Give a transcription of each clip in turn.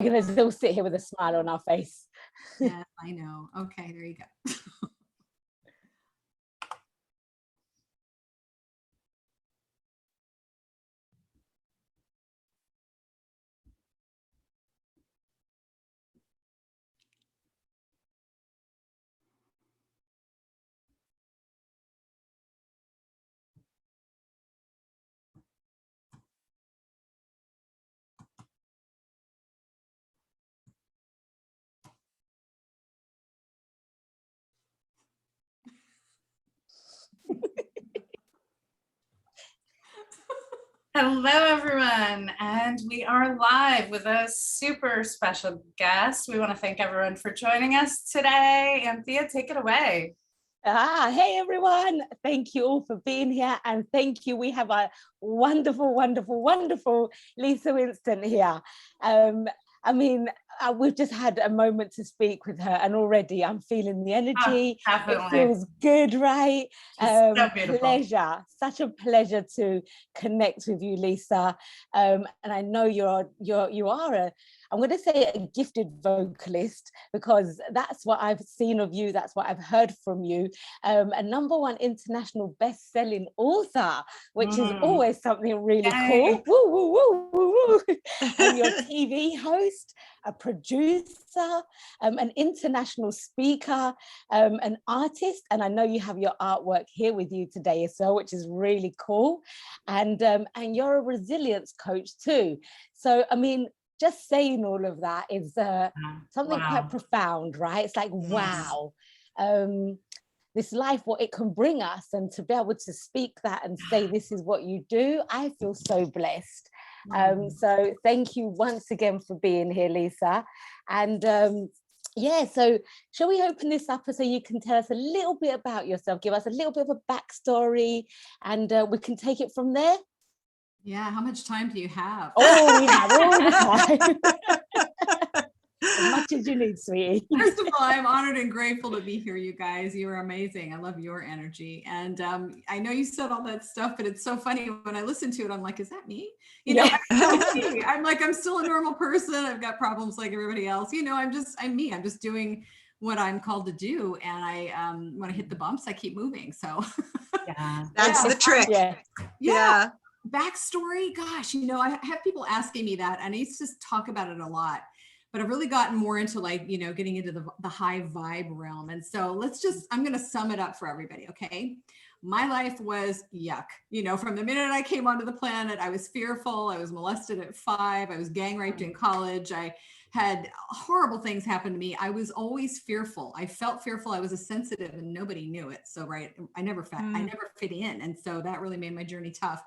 going to still sit here with a smile on our face. Yeah, I know. Okay, there you go. Hello, everyone, and we are live with a super special guest. We want to thank everyone for joining us today. Anthea, take it away. Hey, everyone. Thank you all for being here, and thank you. We have a wonderful, wonderful, wonderful Lisa Winston here. We've just had a moment to speak with her, and already I'm feeling the energy. It feels good, right? So beautiful. Pleasure, such a pleasure to connect with you, Lisa. And I know you are I'm going to say a gifted vocalist, because that's what I've seen of you. That's what I've heard from you. A #1 international best-selling author, which is always something really cool. Woo, woo, woo, woo, woo. And you're a TV host, a producer, an international speaker, an artist. And I know you have your artwork here with you today as well, which is really cool. And you're a resilience coach too. So, I mean, just saying all of that is something quite profound, right? It's like, wow, this life, what it can bring us, and to be able to speak that and say, this is what you do, I feel so blessed. So thank you once again for being here, Lisa. And so shall we open this up so you can tell us a little bit about yourself, give us a little bit of a backstory, and we can take it from there? Yeah, how much time do you have? Oh, we have all the time. As much as you need, sweetie. First of all, I'm honored and grateful to be here, you guys. You are amazing. I love your energy. And I know you said all that stuff, but it's so funny when I listen to it, I'm like, is that me? You know, I'm like, I'm still a normal person. I've got problems like everybody else. You know, I'm me. I'm just doing what I'm called to do. And I, when I hit the bumps, I keep moving. So that's the trick. Yeah. Backstory, gosh, you know, I have people asking me that, and I used to talk about it a lot, but I've really gotten more into, like, you know, getting into the high vibe realm. And so I'm going to sum it up for everybody. Okay. My life was yuck. You know, from the minute I came onto the planet, I was fearful. I was molested at 5. I was gang raped in college. I had horrible things happen to me. I was always fearful. I felt fearful. I was a sensitive, and nobody knew it. So, I never fit in. And so that really made my journey tough.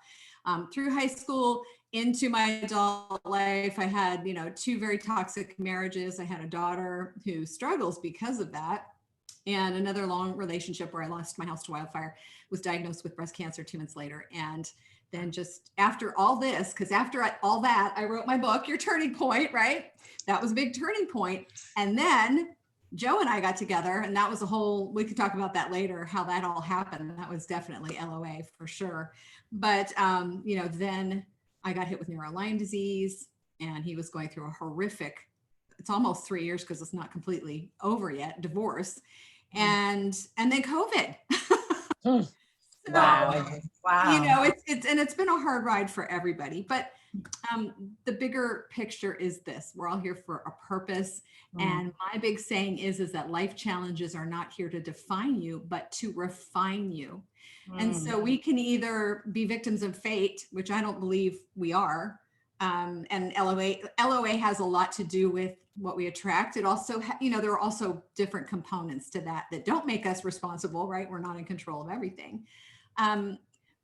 Through high school into my adult life, I had, 2 very toxic marriages. I had a daughter who struggles because of that, and another long relationship where I lost my house to wildfire, was diagnosed with breast cancer 2 months later. And then just after all this, because after all that, I wrote my book, Your Turning Point, right? That was a big turning point. And then Joe and I got together, and that was we could talk about that later, how that all happened. That was definitely LOA for sure. But, then I got hit with neuro-Lyme disease, and he was going through a horrific, it's almost 3 years because it's not completely over yet, divorce. And then COVID. Wow. You know, it's been a hard ride for everybody, but the bigger picture is this: we're all here for a purpose. And my big saying is that life challenges are not here to define you, but to refine you. And so we can either be victims of fate, which I don't believe we are. And LOA has a lot to do with what we attract. It also, there are also different components to that don't make us responsible, right? We're not in control of everything.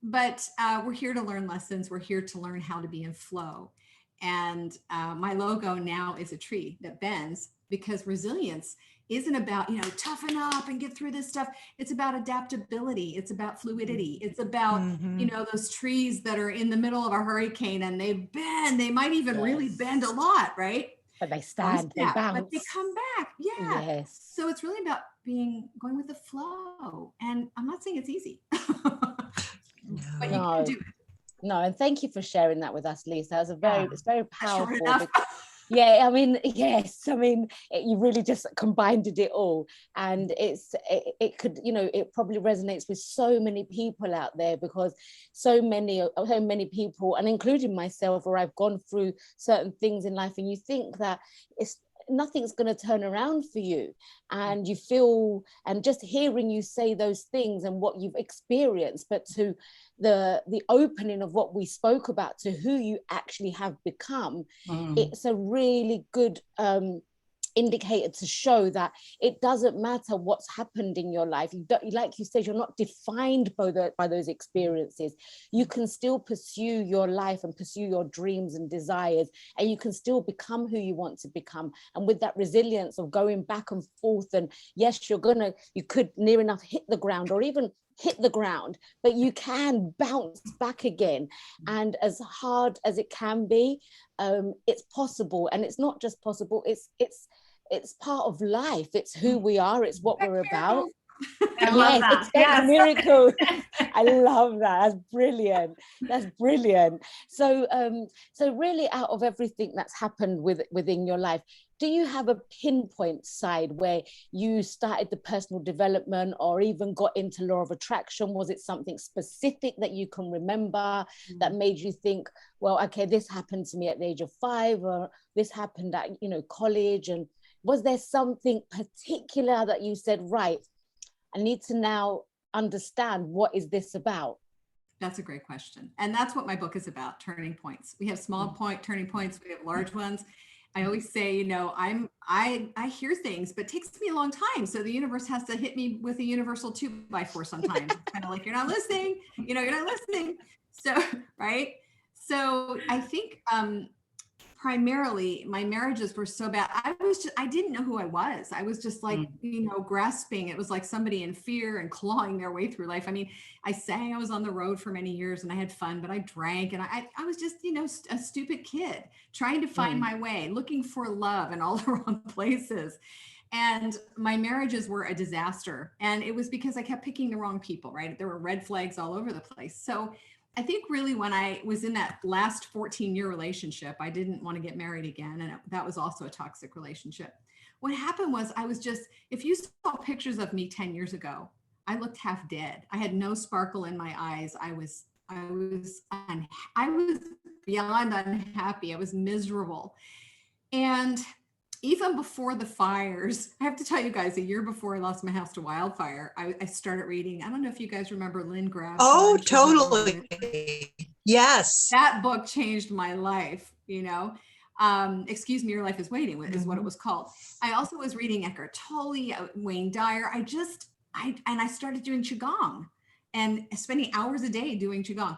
But we're here to learn lessons. We're here to learn how to be in flow. And my logo now is a tree that bends, because resilience isn't about, toughen up and get through this stuff. It's about adaptability. It's about fluidity. It's about, those trees that are in the middle of a hurricane, and they bend. They might even really bend a lot, right? But they stand, they bounce. But they come back. Yeah. Yes. So it's really about going with the flow. And I'm not saying it's easy. But you can do it. No, and thank you for sharing that with us, Lisa. It's very powerful. Yeah, I mean, yes, I mean, you really just combined it all, and it could, you know, it probably resonates with so many people out there, because so many people, and including myself, where I've gone through certain things in life, and you think that it's nothing's going to turn around for you, and you feel, and just hearing you say those things and what you've experienced, but to the opening of what we spoke about, to who you actually have become, it's a really good indicator to show that it doesn't matter what's happened in your life. Like you said, you're not defined by those experiences. You can still pursue your life and pursue your dreams and desires, and you can still become who you want to become. And with that resilience of going back and forth, and yes, you could near enough hit the ground, or even hit the ground, but you can bounce back again. And as hard as it can be, it's possible. And it's not just possible, it's part of life. It's who we are. It's what we're about. I love that. Expect yes. Miracles. I love that. That's brilliant. That's brilliant. So really, out of everything that's happened within your life, do you have a pinpoint side where you started the personal development, or even got into law of attraction? Was it something specific that you can remember that made you think, well, okay, this happened to me at the age of 5, or this happened at, you know, college? And was there something particular that you said, right, I need to now understand, what is this about? That's a great question. And that's what my book is about, turning points. We have small turning points, we have large ones. I always say, you know, I hear things, but it takes me a long time. So the universe has to hit me with a universal 2x4 sometimes. Kind of like, you're not listening, you know, you're not listening. So, right. So I think, primarily my marriages were so bad. I didn't know who I was. I was just like, you know, grasping. It was like somebody in fear and clawing their way through life. I mean, I sang, I was on the road for many years, and I had fun, but I drank, and I was just, you know, a stupid kid trying to find my way, looking for love in all the wrong places. And my marriages were a disaster. And it was because I kept picking the wrong people, right? There were red flags all over the place. So I think really when I was in that last 14-year relationship, I didn't want to get married again. And that was also a toxic relationship. What happened was, I was just, if you saw pictures of me 10 years ago, I looked half dead. I had no sparkle in my eyes. I was beyond unhappy. I was miserable. And even before the fires, I have to tell you guys, a year before I lost my house to wildfire, I started reading. I don't know if you guys remember Lynn Graff. Oh, totally. Yes. That book changed my life, you know. Excuse Me, Your Life is Waiting is what it was called. I also was reading Eckhart Tolle, Wayne Dyer. I started doing Qigong and spending hours a day doing Qigong.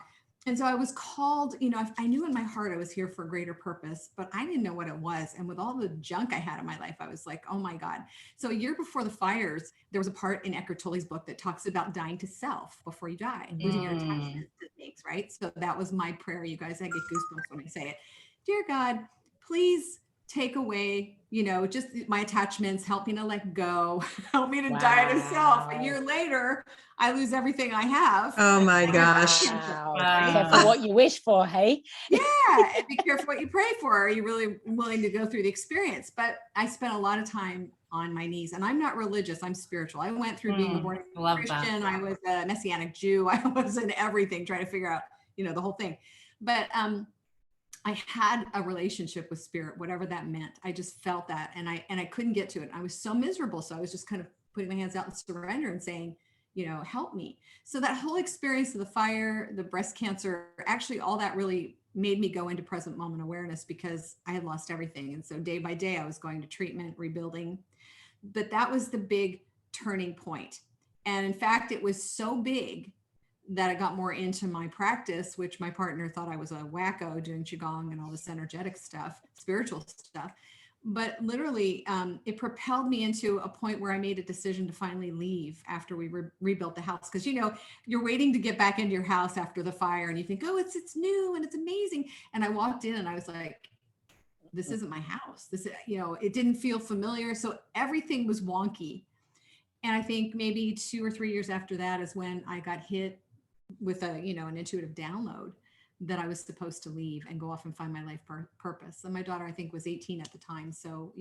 And so I was called, you know, I knew in my heart I was here for a greater purpose, but I didn't know what it was. And with all the junk I had in my life, I was like, oh my God. So a year before the fires, there was a part in Eckhart Tolle's book that talks about dying to self before you die, losing your attachment to things, right? So that was my prayer, you guys. I get goosebumps when I say it. Dear God, please take away, you know, just my attachments, help me to let go, help me to die to self. A year later, I lose everything I have. Oh my gosh. Wow. Careful what you wish for, hey? Yeah, and be careful what you pray for. Are you really willing to go through the experience? But I spent a lot of time on my knees, and I'm not religious, I'm spiritual. I went through being a born again Christian. I was a Messianic Jew. I was in everything, trying to figure out, you know, the whole thing. But I had a relationship with spirit, whatever that meant. I just felt that, and I couldn't get to it. I was so miserable. So I was just kind of putting my hands out in surrender and saying, you know, help me. So that whole experience of the fire, the breast cancer, actually all that really made me go into present moment awareness, because I had lost everything. And so day by day I was going to treatment, rebuilding. But that was the big turning point. And in fact, it was so big that I got more into my practice, which my partner thought I was a wacko doing Qigong and all this energetic stuff, spiritual stuff. But literally, it propelled me into a point where I made a decision to finally leave after we rebuilt the house. Because, you know, you're waiting to get back into your house after the fire, and you think, oh, it's new and it's amazing. And I walked in and I was like, this isn't my house. This, you know, it didn't feel familiar. So everything was wonky. And I think maybe 2 or 3 years after that is when I got hit with a, you know, an intuitive download that I was supposed to leave and go off and find my life purpose. And my daughter, I think, was 18 at the time. So,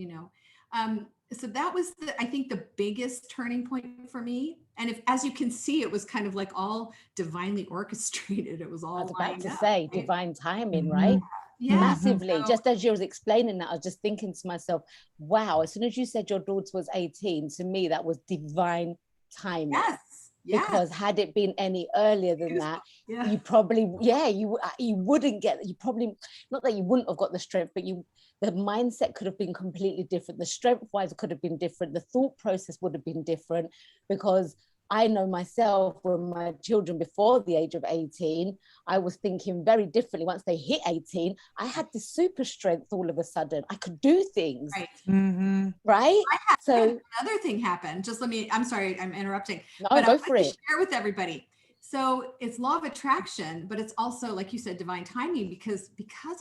so that was I think the biggest turning point for me. And as you can see, it was kind of like all divinely orchestrated. It was all I was about lined to up, say right? divine timing, right? Yeah. Massively. So- Just as you was explaining that, I was just thinking to myself, wow, as soon as you said your daughter was 18, to me, that was divine timing. Yes. Because had it been any earlier than that, Yeah. you probably, you wouldn't get, you probably, not that you wouldn't have got the strength, but the mindset could have been completely different. The strength-wise could have been different. The thought process would have been different, because I know myself, when my children before the age of 18, I was thinking very differently. Once they hit 18, I had this super strength all of a sudden. I could do things. Right. Mm-hmm. Right? So another thing happened. I'm sorry, I'm interrupting. No, but go for it. Share with everybody. So it's law of attraction, but it's also, like you said, divine timing, because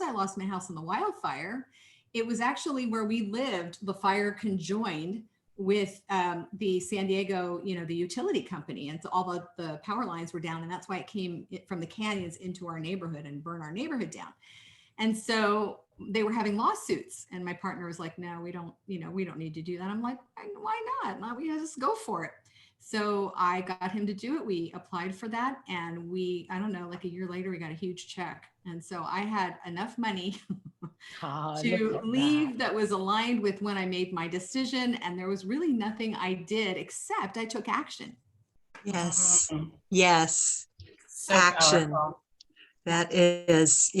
I lost my house in the wildfire. It was actually where we lived, the fire conjoined with the San Diego, the utility company. And so all the power lines were down, and that's why it came from the canyons into our neighborhood and burned our neighborhood down. And so they were having lawsuits, and my partner was like, no, we don't need to do that. I'm like, why not? We just go for it. So I got him to do it. We applied for that, and I don't know, like a year later, we got a huge check. And so I had enough money to leave that was aligned with when I made my decision. And there was really nothing I did except I took action. Yes. Yes. So Action. powerful. That is,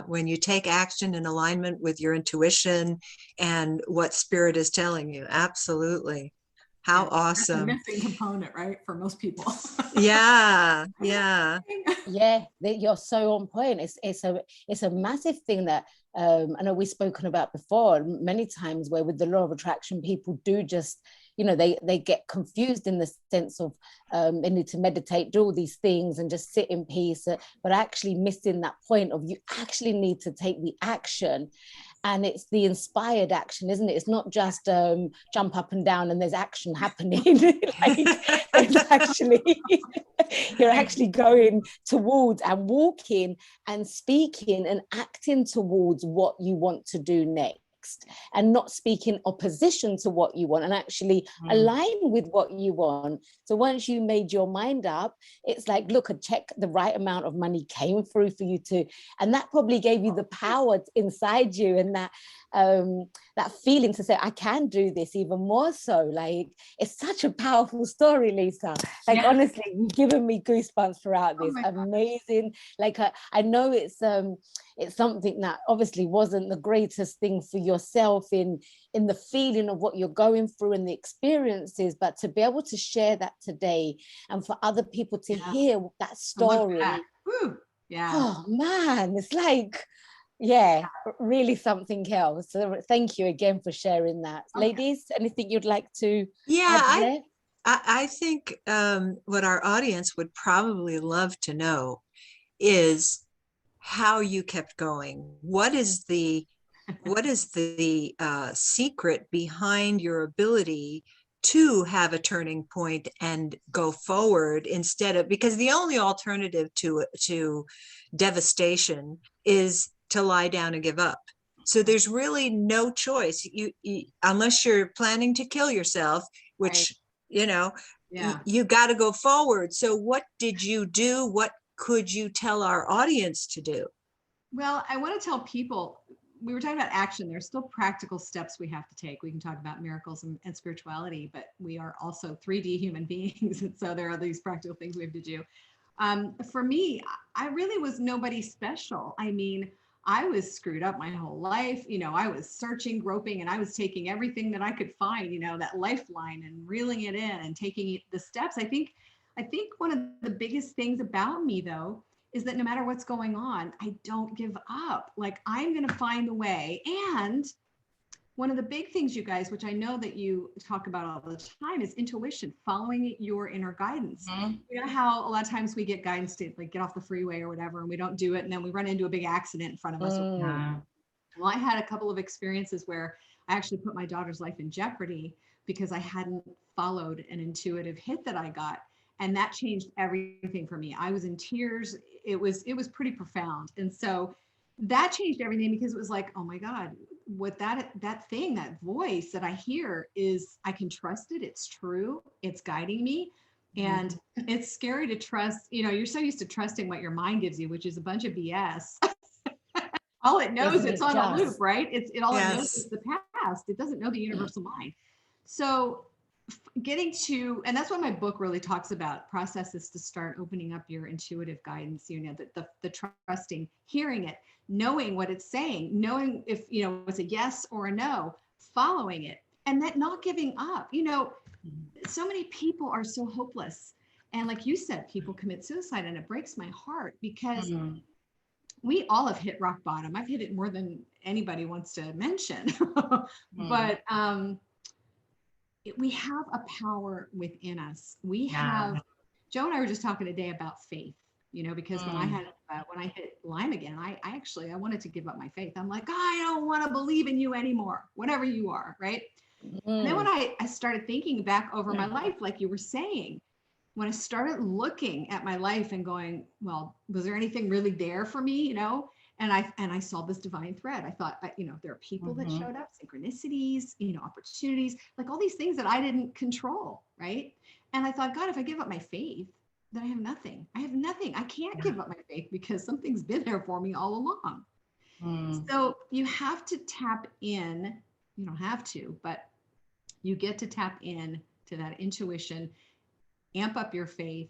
when you take action in alignment with your intuition and what spirit is telling you. Absolutely. How awesome. That's a missing component, right? For most people. Yeah. Yeah, you're so on point. It's a massive thing that I know we've spoken about before many times, where with the law of attraction, people do just, they get confused in the sense of they need to meditate, do all these things and just sit in peace, but actually missing that point of you actually need to take the action. And it's the inspired action, isn't it? It's not just jump up and down and there's action happening. You're actually going towards and walking and speaking and acting towards what you want to do next, and not speaking opposition to what you want, and actually align with what you want. So once you made your mind up, it's like, look, a check, the right amount of money came through for you to, and that probably gave you the power inside you, and that feeling to say, I can do this even more so. Like, it's such a powerful story, Lisa. Like, honestly, you've given me goosebumps throughout this. Amazing. Like, I know it's something that obviously wasn't the greatest thing for yourself in the feeling of what you're going through and the experiences, but to be able to share that today and for other people to hear that story. Oh man, it's like, really something else. So thank you again for sharing that. Ladies, anything you'd like to add there? I think what our audience would probably love to know is how you kept going. What is the secret behind your ability to have a turning point and go forward, instead of, because the only alternative to devastation is to lie down and give up. So there's really no choice. You unless you're planning to kill yourself, which you got to go forward. So what did you do? What could you tell our audience to do? Well, I want to tell people, we were talking about action. There's still practical steps we have to take. We can talk about miracles and spirituality, but we are also 3D human beings. And so there are these practical things we have to do. For me, I really was nobody special. I mean, I was screwed up my whole life. I was searching, groping, and I was taking everything that I could find, that lifeline, and reeling it in and taking the steps. I think one of the biggest things about me, though, is that no matter what's going on, I don't give up. Like, I'm going to find a way. And one of the big things, you guys, which I know that you talk about all the time, is intuition, following your inner guidance. You know how a lot of times we get guidance to like get off the freeway or whatever, and we don't do it, and then we run into a big accident in front of us. Well, I had a couple of experiences where I actually put my daughter's life in jeopardy because I hadn't followed an intuitive hit that I got. And that changed everything for me. I was in tears. it was pretty profound. And so that changed everything, because it was like, oh my God, what that voice that I hear is, I can trust it. It's true. It's guiding me. And it's scary to trust, you're so used to trusting what your mind gives you, which is a bunch of BS. All it knows, it's on a loop, right? It knows is the past. It doesn't know the universal mind. So getting to, and that's what my book really talks about, processes to start opening up your intuitive guidance, the trusting, hearing it, knowing what it's saying, knowing if, it's a yes or a no, following it, and that not giving up. So many people are so hopeless. And like you said, people commit suicide, and it breaks my heart, because we all have hit rock bottom. I've hit it more than anybody wants to mention. But we have a power within us. We have, Joe and I were just talking today about faith, because when I hit Lyme again, I wanted to give up my faith. I'm like, I don't want to believe in you anymore, whatever you are, right? And then when I started thinking back over my life, like you were saying, when I started looking at my life and going, well, was there anything really there for me, And I saw this divine thread. I thought, there are people that showed up, synchronicities, opportunities, like all these things that I didn't control, right? And I thought, God, if I give up my faith, then I have nothing. I have nothing. I can't give up my faith, because something's been there for me all along. So you have to tap in. You don't have to, but you get to tap in to that intuition, amp up your faith,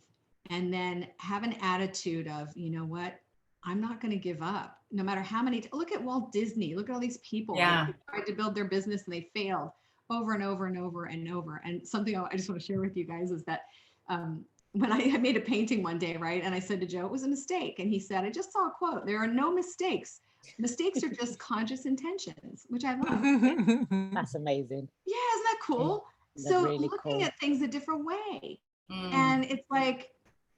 and then have an attitude of, you know what? I'm not going to give up. No matter how many, look at Walt Disney, look at all these people that tried to build their business and they failed over and over and over and over. And something I just want to share with you guys is that when I made a painting one day, right? And I said to Joe, it was a mistake. And he said, I just saw a quote. There are no mistakes. Mistakes are just conscious intentions, which I love. That's amazing. Yeah, isn't that cool? That's So really looking cool. at things a different way. And it's like,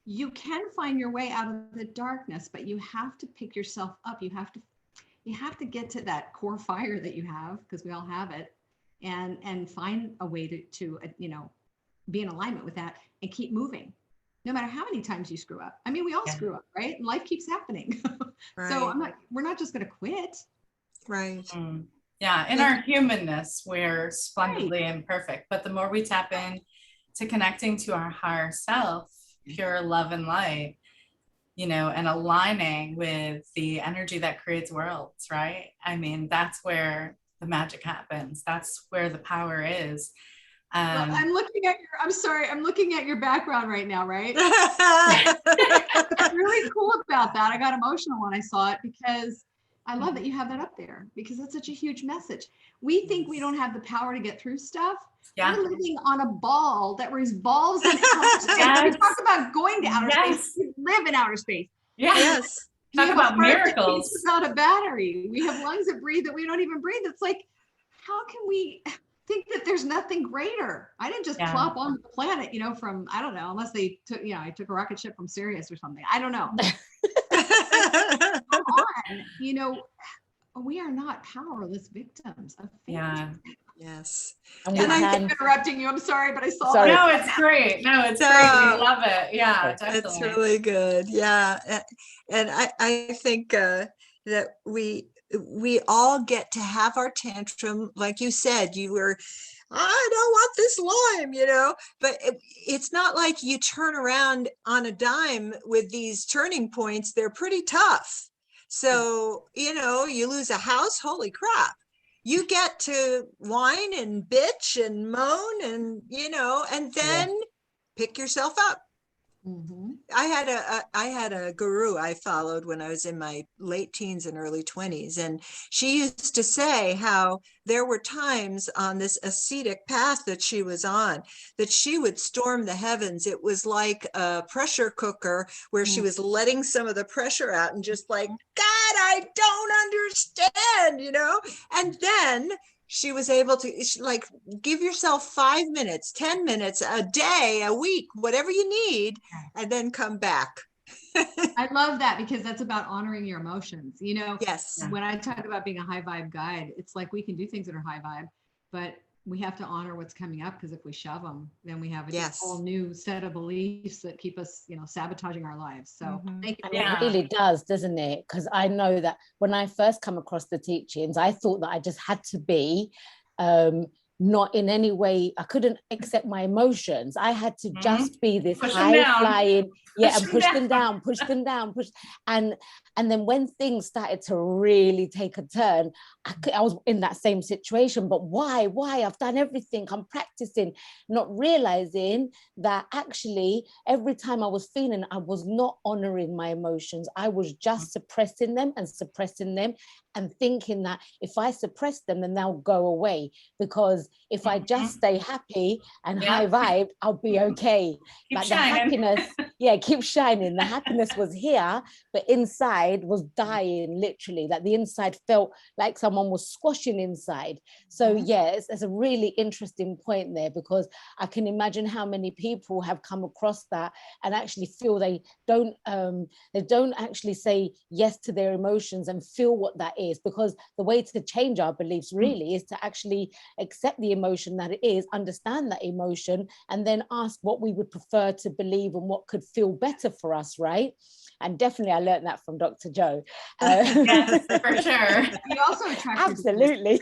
you can find your way out of the darkness, but you have to pick yourself up. You have to get to that core fire that you have, because we all have it, and find a way to be in alignment with that and keep moving, no matter how many times you screw up. I mean, we all screw up, right? And life keeps happening. Right. So we're not just going to quit. Right. Yeah. In our humanness, we're splendidly imperfect, but the more we tap in to connecting to our higher self, pure love and light, and aligning with the energy that creates worlds, right? I mean, that's where the magic happens. That's where the power is. Well, I'm looking at your background right now, right? What's really cool about that, I got emotional when I saw it, because I love that you have that up there, because that's such a huge message. We think we don't have the power to get through stuff. Yeah. We're living on a ball that revolves in outer space. We talk about going to outer space. We live in outer space. Yes. Talk about miracles. Without a battery. We have lungs that breathe that we don't even breathe. It's like, how can we think that there's nothing greater? I didn't just plop onto the planet, from, I don't know, unless they took, I took a rocket ship from Sirius or something. I don't know. Come on, we are not powerless victims of fate. Yeah. Yes. And I keep interrupting you. I'm sorry, but I saw. Sorry. No, it's great. No, it's great. We love it. Yeah, definitely. It's really good. Yeah. And I think that we all get to have our tantrum. Like you said, I don't want this Lyme, but it's not like you turn around on a dime with these turning points. They're pretty tough. So, you lose a house, holy crap. You get to whine and bitch and moan and, and then pick yourself up. Mm-hmm. I had a guru I followed when I was in my late teens and early 20s. And she used to say how there were times on this ascetic path that she was on that she would storm the heavens. It was like a pressure cooker where she was letting some of the pressure out and just like, God, I don't understand, and then she was able to give yourself 5 minutes, 10 minutes, a day, a week, whatever you need, and then come back. I love that, because that's about honoring your emotions. Yes. When I talk about being a high vibe guide, it's like we can do things that are high vibe, but we have to honor what's coming up, because if we shove them, then we have a Yes. whole new set of beliefs that keep us, sabotaging our lives. So thank you. And it really does, doesn't it? Because I know that when I first come across the teachings, I thought that I just had to be not in any way, I couldn't accept my emotions. I had to just be this high flying, and push them down, push them down, and then when things started to really take a turn, I was in that same situation. But why? I've done everything, I'm practicing, not realizing that actually every time I was feeling, I was not honoring my emotions. I was just suppressing them and thinking that if I suppress them, then they'll go away, because if I just stay happy and high vibe, I'll be okay. But the happiness, keep shining. The happiness was here, but inside was dying, literally. Like the inside felt like someone was squashing inside. So yes, it's a really interesting point there, because I can imagine how many people have come across that and actually feel they don't actually say yes to their emotions and feel what that is, because the way to change our beliefs really is to actually accept the emotion that it is, understand that emotion, and then ask what we would prefer to believe and what could feel better for us, right? And definitely I learned that from Dr. Joe. Yes, for sure. You also attract absolutely.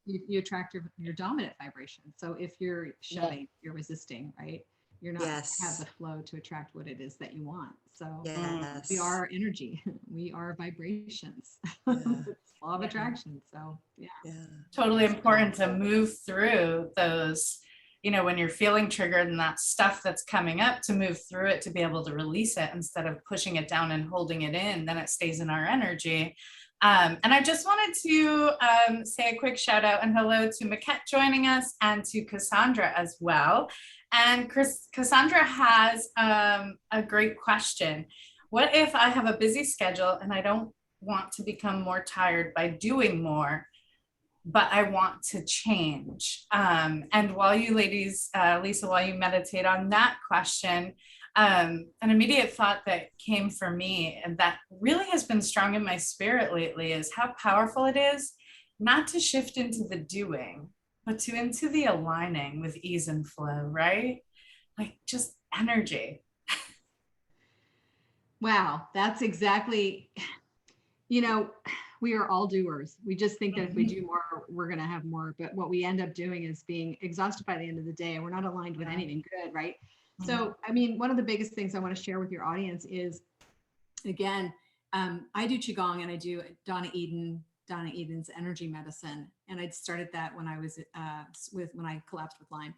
You attract your dominant vibration. So if you're shoving, you're resisting, right? You're not have the flow to attract what it is that you want. So we are energy. We are vibrations. It's law of attraction. So totally important to move through those, when you're feeling triggered and that stuff that's coming up, to move through it, to be able to release it instead of pushing it down and holding it in. Then it stays in our energy. And I just wanted to say a quick shout out and hello to Maquette joining us, and to Cassandra as well. And Cassandra has a great question. What if I have a busy schedule and I don't want to become more tired by doing more, but I want to change? And while you ladies, Lisa, while you meditate on that question, an immediate thought that came for me, and that really has been strong in my spirit lately, is how powerful it is not to shift into the doing, but into the aligning with ease and flow, right? Like just energy. Wow, that's exactly, we are all doers. We just think that if we do more, we're going to have more. But what we end up doing is being exhausted by the end of the day, and we're not aligned with anything good, right? So, I mean, one of the biggest things I want to share with your audience is, again, I do Qigong and I do Donna Eden's energy medicine. And I started that when I was when I collapsed with Lyme.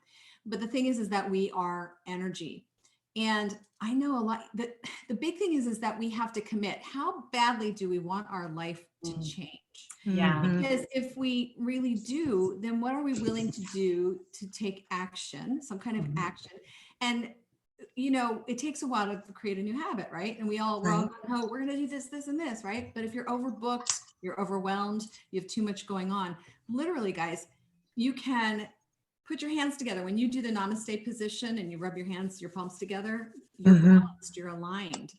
But the thing is that we are energy. And I know a lot, the big thing is that we have to commit. How badly do we want our life to change? Yeah. Because if we really do, then what are we willing to do to take action, some kind of action? And, it takes a while to create a new habit, right? And we're all going, oh, we're going to do this, this, and this, right? But if you're overbooked, you're overwhelmed, you have too much going on, literally, guys, you can put your hands together. When you do the namaste position and you rub your palms together, you're balanced, you're aligned.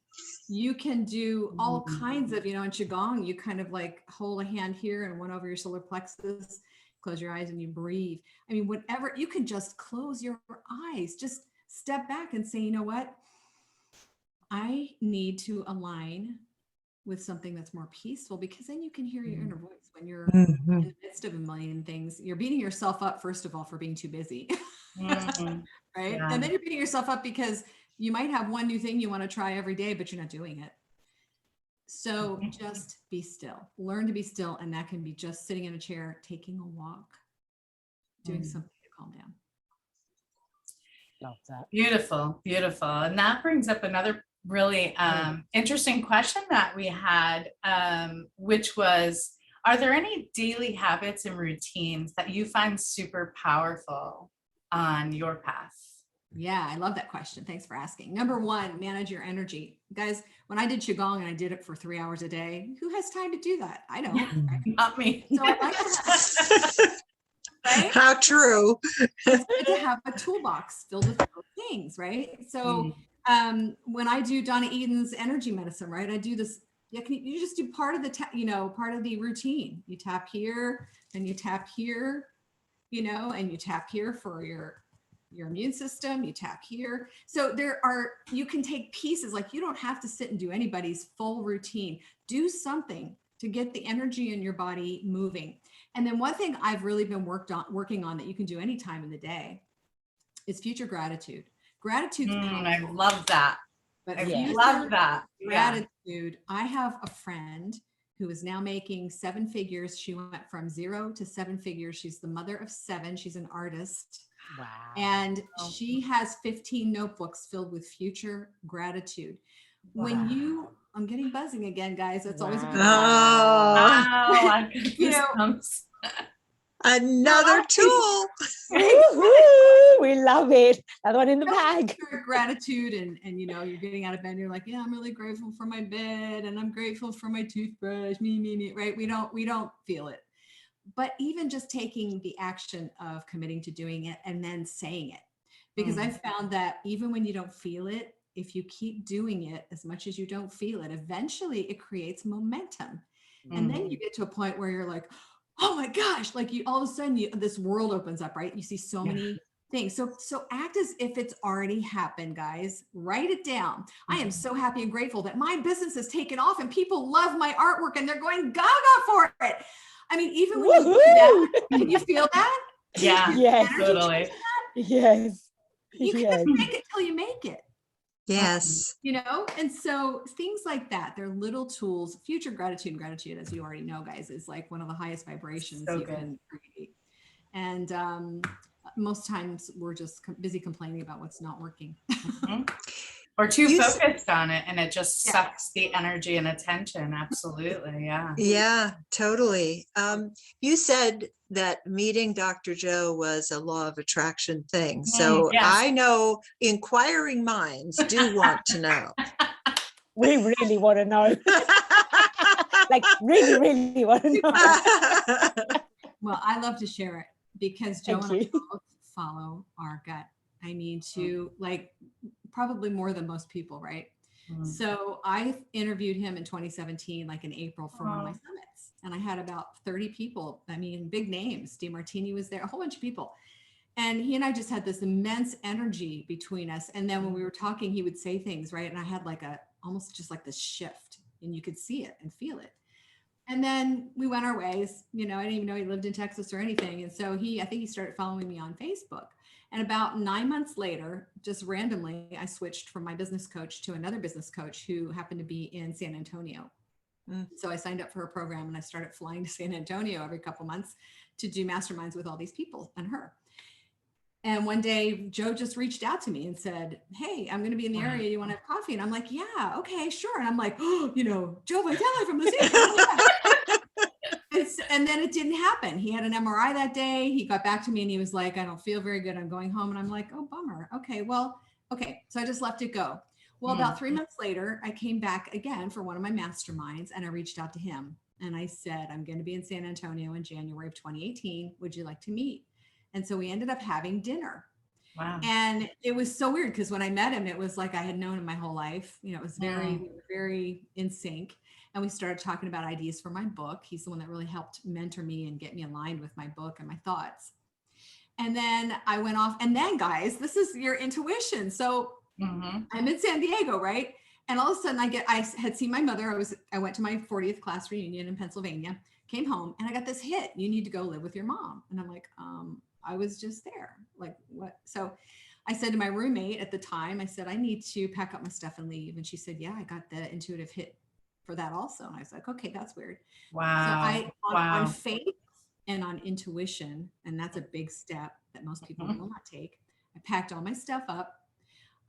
You can do all kinds of, in Qigong, you kind of like hold a hand here and one over your solar plexus, close your eyes and you breathe. I mean, whatever, you can just close your eyes, just step back and say, you know what? I need to align with something that's more peaceful, because then you can hear your inner voice when you're in the midst of a million things. You're beating yourself up, first of all, for being too busy, right? Yeah. And then you're beating yourself up because you might have one new thing you want to try every day, but you're not doing it. So just be still, learn to be still. And that can be just sitting in a chair, taking a walk, doing something to calm down. Love that. Beautiful, beautiful. And that brings up another really interesting question that we had, which was, are there any daily habits and routines that you find super powerful on your path? Yeah, I love that question. Thanks for asking. Number one, manage your energy. Guys, when I did Qigong and I did it for 3 hours a day, who has time to do that? I don't. Right? Not me. So I like that. Right? How true. It's good to have a toolbox filled with those things, right? So when I do Donna Eden's energy medicine, right, I do this. You just do part of the part of the routine. You tap here, then you tap here, you know, and you tap here for your immune system, you tap here. So you can take pieces, like you don't have to sit and do anybody's full routine. Do something to get the energy in your body moving. And then one thing I've really been working on that you can do any time in the day is future gratitude. Gratitude's powerful. I love that. But I future love that. gratitude. I have a friend who is now making 7 figures. She went from 0 to 7 figures. She's the mother of 7. She's an artist. Wow. And she has 15 notebooks filled with future gratitude. Wow. When you, I'm getting buzzing again, guys. That's always a good Wow. You know, Another tool. Woo-hoo, we love it. Another one in the bag. Gratitude and you know, you're getting out of bed and you're like, yeah, I'm really grateful for my bed and I'm grateful for my toothbrush, me, right? We don't feel it. But even just taking the action of committing to doing it and then saying it, because I've found that even when you don't feel it, if you keep doing it as much as you don't feel it, eventually it creates momentum. And then you get to a point where you're like, oh my gosh, like you all of a sudden this world opens up, right? You see so many things. So act as if it's already happened, guys. Write it down. I am so happy and grateful that my business has taken off and people love my artwork and they're going gaga for it. I mean, even when you do that, can you feel that? Yeah, Yes, totally. Yes. You can just make it till you make it. Yes. You know, and so things like that, they're little tools. Future gratitude and gratitude, as you already know, guys, is like one of the highest vibrations you can create. And most times we're just busy complaining about what's not working. Or too focused on it, and it just sucks the energy and attention. Absolutely. Yeah. Yeah, totally. You said that meeting Dr. Joe was a law of attraction thing. So yes. I know inquiring minds do want to know. We really want to know. Like really want to know. Well, I love to share it because Joe and I both follow our gut. I mean, to like probably more than most people, right? So I interviewed him in 2017, like in April, for one of my summits. And I had about 30 people. I mean, big names. DeMartini was there, a whole bunch of people. And he and I just had this immense energy between us. And then when we were talking, he would say things, right? And I had like almost just like this shift, and you could see it and feel it. And then we went our ways. You know, I didn't even know he lived in Texas or anything. And so I think he started following me on Facebook. And about 9 months later, just randomly, I switched from my business coach to another business coach who happened to be in San Antonio. So I signed up for her program and I started flying to San Antonio every couple months to do masterminds with all these people and her. And one day, Joe just reached out to me and said, hey, I'm going to be in the area. You want to have coffee? And I'm like, yeah, okay, sure. And I'm like, oh, you know, Joe Vitale from the city. And then it didn't happen. He had an MRI that day. He got back to me and he was like, I don't feel very good. I'm going home. And I'm like, oh, bummer. Okay. So I just let it go. Well, about 3 months later, I came back again for one of my masterminds and I reached out to him and I said, I'm going to be in San Antonio in January of 2018. Would you like to meet? And so we ended up having dinner. Wow. And it was so weird because when I met him, it was like I had known him my whole life. You know, it was we were very in sync. And we started talking about ideas for my book. He's the one that really helped mentor me and get me aligned with my book and my thoughts. And then I went off. And then, guys, this is your intuition. So I'm in San Diego, right? And all of a sudden I had seen my mother. I went to my 40th class reunion in Pennsylvania, came home, and I got this hit. You need to go live with your mom. And I'm like, I was just there. Like, what? So I said to my roommate at the time, I said, I need to pack up my stuff and leave. And she said, yeah, I got the intuitive hit for that also. And I was like, okay, that's weird. Wow. So on faith and on intuition, and that's a big step that most people will not take. I packed all my stuff up.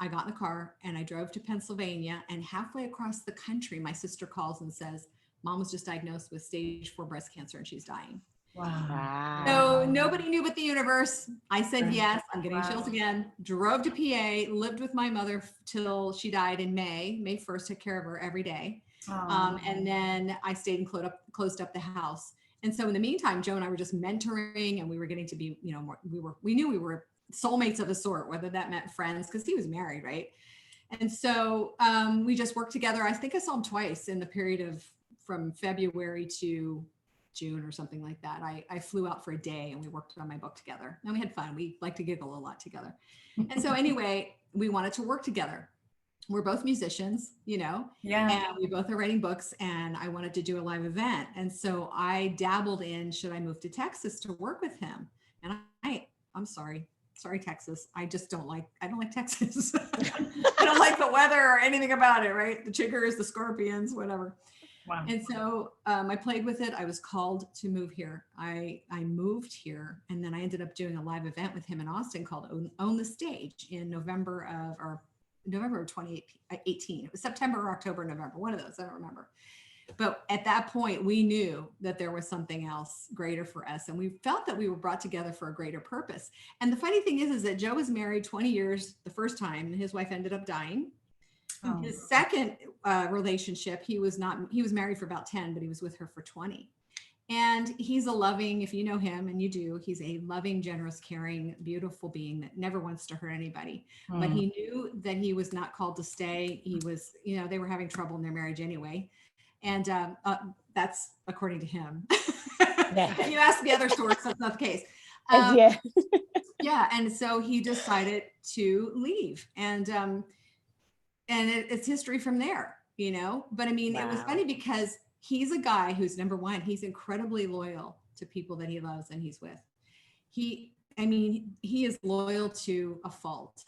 I got in the car and I drove to Pennsylvania, and halfway across the country, my sister calls and says, Mom was just diagnosed with stage 4 breast cancer and she's dying. Wow. So nobody knew but the universe. I said yes. I'm getting chills again. Drove to PA, lived with my mother till she died in May 1st, took care of her every day. And then I stayed and closed up the house. And so in the meantime, Joe and I were just mentoring, and we were getting to be, you know, more, we knew we were soulmates of a sort, whether that meant friends, because he was married, right? And so we just worked together. I think I saw him twice in the period of from February to June or something like that, I flew out for a day and we worked on my book together, and we had fun. We like to giggle a lot together. And so anyway, we wanted to work together. We're both musicians, and we both are writing books, and I wanted to do a live event. And so I dabbled in, should I move to Texas to work with him? And I'm sorry, Texas. I don't like Texas. I don't like the weather or anything about it, right? The chiggers, the scorpions, whatever. Wow. And so I played with it. I was called to move here. I moved here, and then I ended up doing a live event with him in Austin called Own the Stage in November of 2018. It was September or October, November, one of those, I don't remember. But at that point, we knew that there was something else greater for us. And we felt that we were brought together for a greater purpose. And the funny thing is that Joe was married 20 years the first time, and his wife ended up dying. Oh. His second relationship, he was married for about 10, but he was with her for 20. And he's a loving, if you know him, and you do, he's a loving, generous, caring, beautiful being that never wants to hurt anybody. But he knew that he was not called to stay. He was, they were having trouble in their marriage anyway. And that's according to him. If you ask the other source, that's not the case. Yeah. And so he decided to leave, and it's history from there, but I mean, It was funny because he's a guy who's, number one, he's incredibly loyal to people that he loves and he's with. He is loyal to a fault.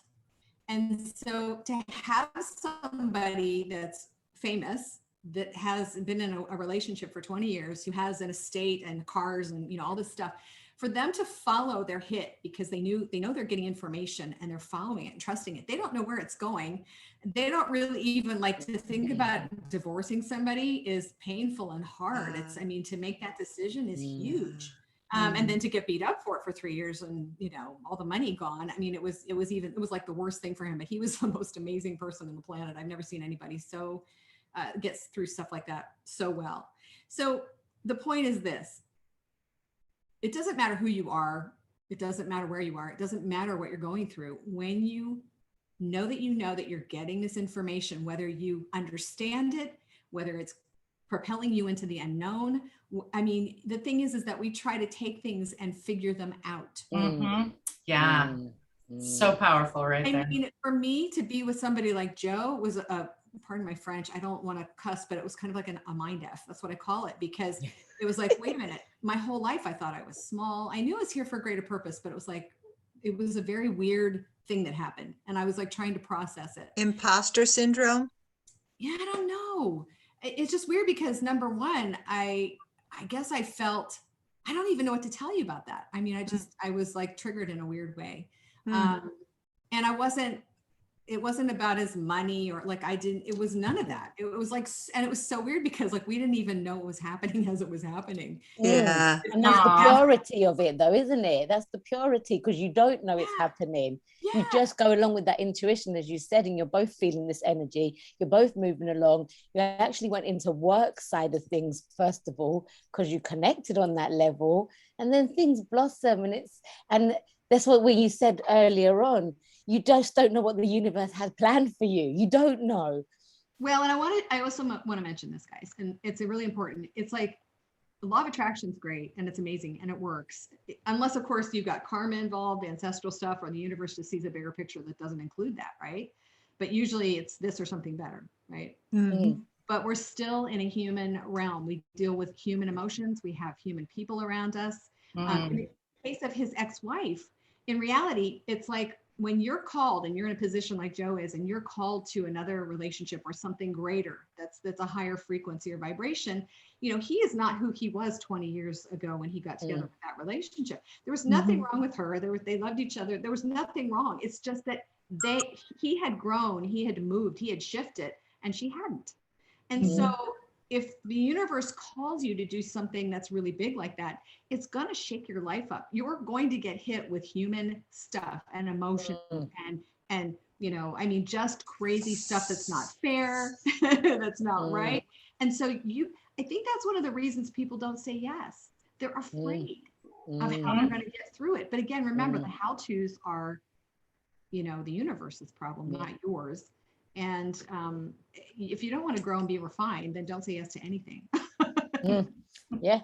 And so to have somebody that's famous, that has been in a relationship for 20 years, who has an estate and cars and, all this stuff, for them to follow their hit because they know they're getting information and they're following it and trusting it. They don't know where it's going. They don't really even like to think about divorcing somebody is painful and hard. To make that decision is huge. And then to get beat up for it for 3 years and, all the money gone. It was like the worst thing for him, but he was the most amazing person on the planet. I've never seen anybody so gets through stuff like that so well. So the point is this: it doesn't matter who you are. It doesn't matter where you are. It doesn't matter what you're going through. When you know that you're getting this information, whether you understand it, whether it's propelling you into the unknown. The thing is that we try to take things and figure them out. Mm-hmm. Yeah. So powerful right there. For me to be with somebody like Joe was pardon my French, I don't want to cuss, but it was kind of like a mind F. That's what I call it, because it was like, wait a minute, my whole life I thought I was small. I knew I was here for a greater purpose, but it was a very weird thing that happened. And I was like trying to process it. Imposter syndrome? Yeah, I don't know. It's just weird because number one, I guess I felt, I don't even know what to tell you about that. I was like triggered in a weird way. And it wasn't about his money or it was none of that. It was like, and it was so weird because we didn't even know what was happening as it was happening. Yeah. And that's the purity of it though, isn't it? That's the purity, because you don't know it's happening. You just go along with that intuition, as you said, and you're both feeling this energy. You're both moving along. You actually went into work side of things, first of all, because you connected on that level, and then things blossom. And that's what you said earlier on. You just don't know what the universe has planned for you. You don't know. Well, and I also want to mention this, guys, and it's really important. It's like the law of attraction is great and it's amazing and it works. Unless, of course, you've got karma involved, ancestral stuff, or the universe just sees a bigger picture that doesn't include that, right? But usually it's this or something better, right? Mm-hmm. But we're still in a human realm. We deal with human emotions. We have human people around us. In the case of his ex-wife, in reality, it's like, when you're called and you're in a position like Joe is, and you're called to another relationship or something greater, that's a higher frequency or vibration, he is not who he was 20 years ago when he got together with that relationship. There was nothing wrong with her. They loved each other. There was nothing wrong. It's just that he had grown, he had moved, he had shifted, and she hadn't. And so if the universe calls you to do something that's really big like that, it's going to shake your life up. You're going to get hit with human stuff and emotion and just crazy stuff that's not fair, that's not right. And so I think that's one of the reasons people don't say yes. They're afraid of how they're going to get through it. But again, remember, the how-tos are, the universe's problem, not yours. And if you don't want to grow and be refined, then don't say yes to anything. Yeah,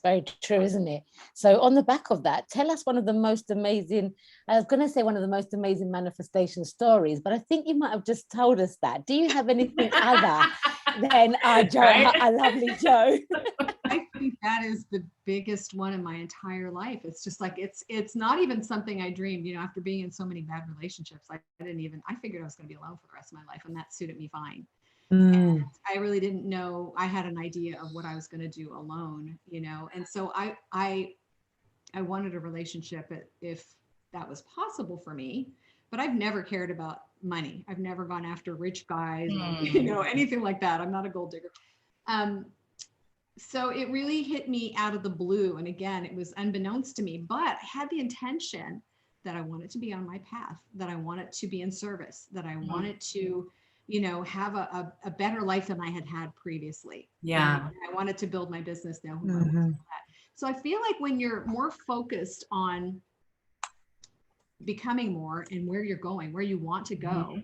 very true, isn't it? So on the back of that, tell us one of the most amazing, I was going to say one of the most amazing manifestation stories, but I think you might have just told us that. Do you have anything other than Joe, Right? our lovely Joe? I think that is the biggest one in my entire life. It's just like, it's not even something I dreamed, you know, after being in so many bad relationships, I figured I was going to be alone for the rest of my life, and that suited me fine. And I really didn't know, I had an idea of what I was going to do alone, you know? And so I wanted a relationship if that was possible for me, but I've never cared about money. I've never gone after rich guys, or, you know, anything like that. I'm not a gold digger. So it really hit me out of the blue. And again, it was unbeknownst to me, but I had the intention that I wanted to be on my path, that I wanted to be in service, that I wanted to, you know, have a better life than I had had previously. Yeah. I wanted to build my business now. Who I was at. So I feel like when you're more focused on becoming more and where you're going, where you want to go,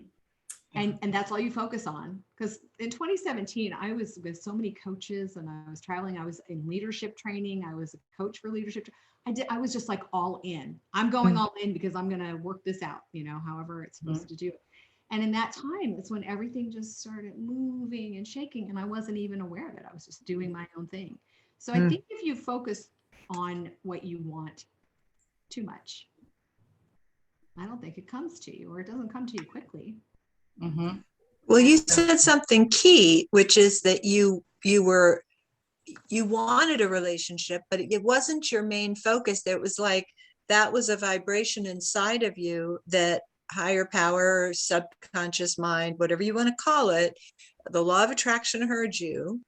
and that's all you focus on. Because in 2017, I was with so many coaches and I was traveling. I was in leadership training. I was a coach for leadership. I was just like all in. I'm going all in because I'm going to work this out, you know, however it's supposed to do it. And in that time, it's when everything just started moving and shaking, and I wasn't even aware of it. I was just doing my own thing. So I think if you focus on what you want too much, I don't think it comes to you, or it doesn't come to you quickly. Well, you said something key, which is that you wanted a relationship, but it wasn't your main focus. It was like, that was a vibration inside of you that higher power, subconscious mind, whatever you want to call it, the law of attraction heard you,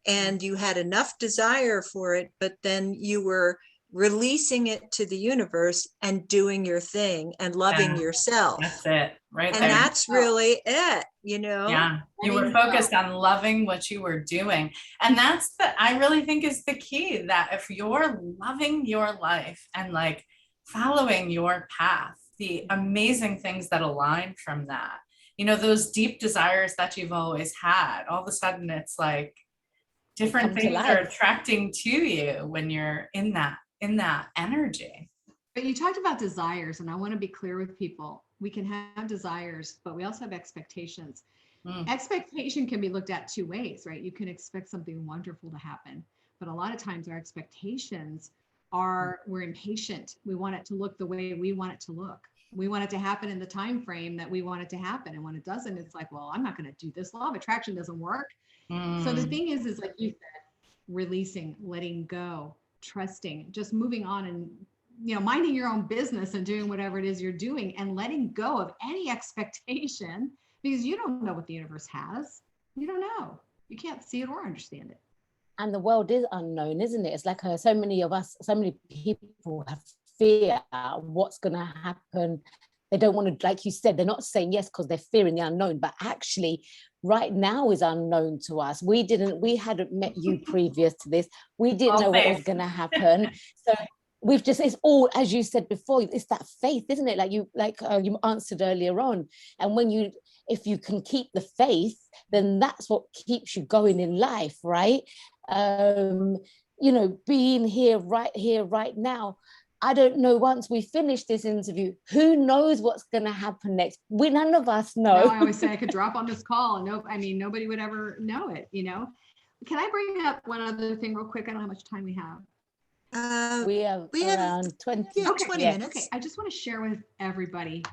and you had enough desire for it, but then you were releasing it to the universe and doing your thing and loving yourself. That's it, right And there. that's really it, you know? Yeah, you were focused on loving what you were doing. And that's I really think is the key, that if you're loving your life and like following your path, the amazing things that align from that, you know, those deep desires that you've always had, all of a sudden it's like different things are attracting to you when you're in that energy. But you talked about desires, and I want to be clear with people. We can have desires, but we also have expectations. Expectation can be looked at two ways, right? You can expect something wonderful to happen, but a lot of times our expectations are, we're impatient. We want it to look the way we want it to look. We want it to happen in the time frame that we want it to happen. And when it doesn't, it's like, well, I'm not going to do this. Law of attraction doesn't work. So the thing is like you said, releasing, letting go, trusting, just moving on, and, you know, minding your own business and doing whatever it is you're doing, and letting go of any expectation, because you don't know what the universe has. You don't know. You can't see it or understand it. And the world is unknown, isn't it? It's like so many of us, so many people have fear of what's going to happen. They don't want to, like you said, they're not saying yes because they're fearing the unknown, but actually right now is unknown to us. We hadn't met you previous to this. We didn't know what was going to happen. So we've just, it's all, as you said before, it's that faith, isn't it? Like you answered earlier on. And if you can keep the faith, then that's what keeps you going in life, right? You know, being here, right now. I don't know, once we finish this interview, who knows what's going to happen next? None of us know. No, I always say I could drop on this call and nobody would ever know it, you know? Can I bring up one other thing real quick? I don't know how much time we have. We have around 20 minutes. Okay, I just want to share with everybody,